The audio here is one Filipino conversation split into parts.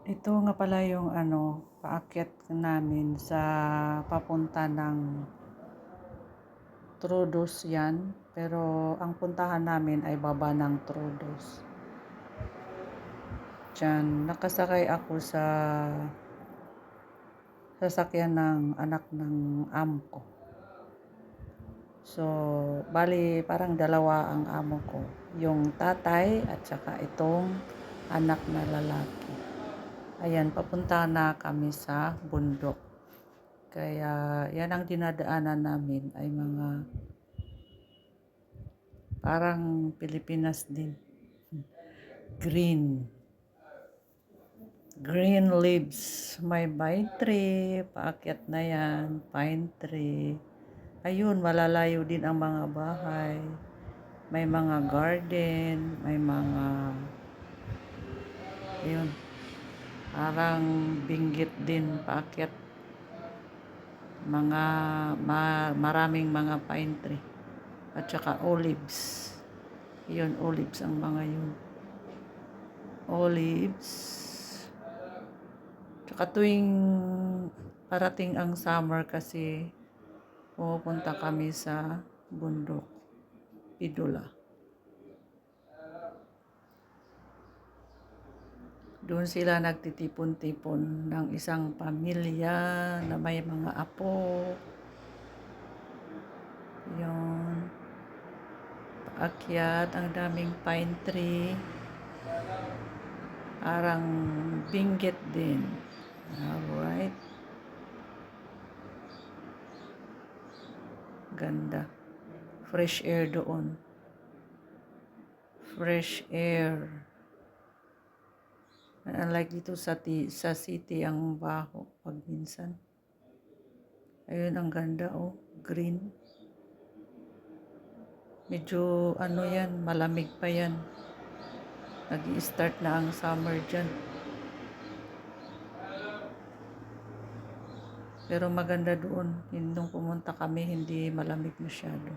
Ito nga pala yung paakyat namin sa papunta ng Troodos yan. Pero ang puntahan namin ay baba ng Troodos. Diyan, nakasakay ako sa sasakyan ng anak ng amo ko. So, bali parang dalawa ang amo ko. Yung tatay at saka itong anak na lalaki. Ayan, papunta na kami sa bundok. Kaya yan ang dinadaanan namin ay mga parang Pilipinas din. Green leaves. May pine tree, paakyat na yan, pine tree. Ayun, malalayo din ang mga bahay. May mga garden, may mga ayun, parang binggit din paakyat. Mga maraming mga pine tree at saka olives. Yun, olives ang mga yun. Olives. Tsaka tuwing parating ang summer kasi pupunta kami sa bundok, Pidula. Doon sila nagtitipon-tipon ng isang pamilya na may mga apo. Yun. Paakyat, ang daming pine tree. Parang binggit din. Alright. Ganda. Fresh air doon. Fresh air. Unlike dito sa city ang baho pag minsan. Ayun, ang ganda green. Medyo yan, malamig pa yan. Nag-i-start na ang summer dyan. Pero maganda doon. Nung pumunta kami, hindi malamig masyado.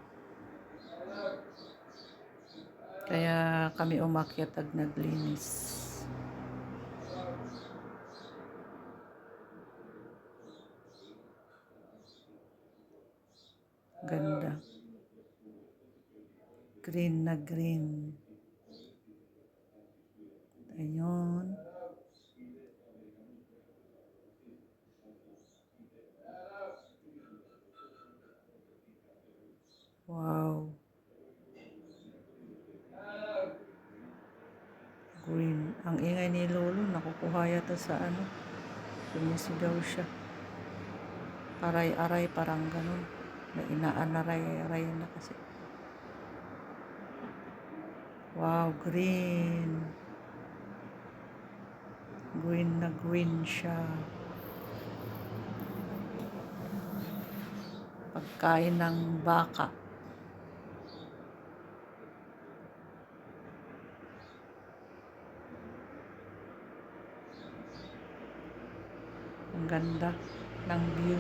Kaya kami umakyat at naglinis. Ganda. Green na green. Ayun. Wow. Green. Ang ingay ni Lolo, nakukuha yata sa sumisigaw siya. Aray-aray, parang ganun. Na inaanaray-aray na kasi. Wow, green. Green na green siya. Pagkain ng baka. Ang ganda ng view.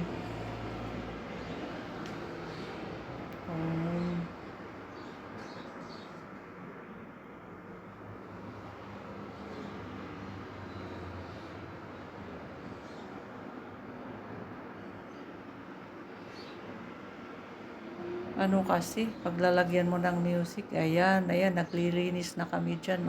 Kasi, paglalagyan mo ng music, ayan, naglilinis na kami dyan,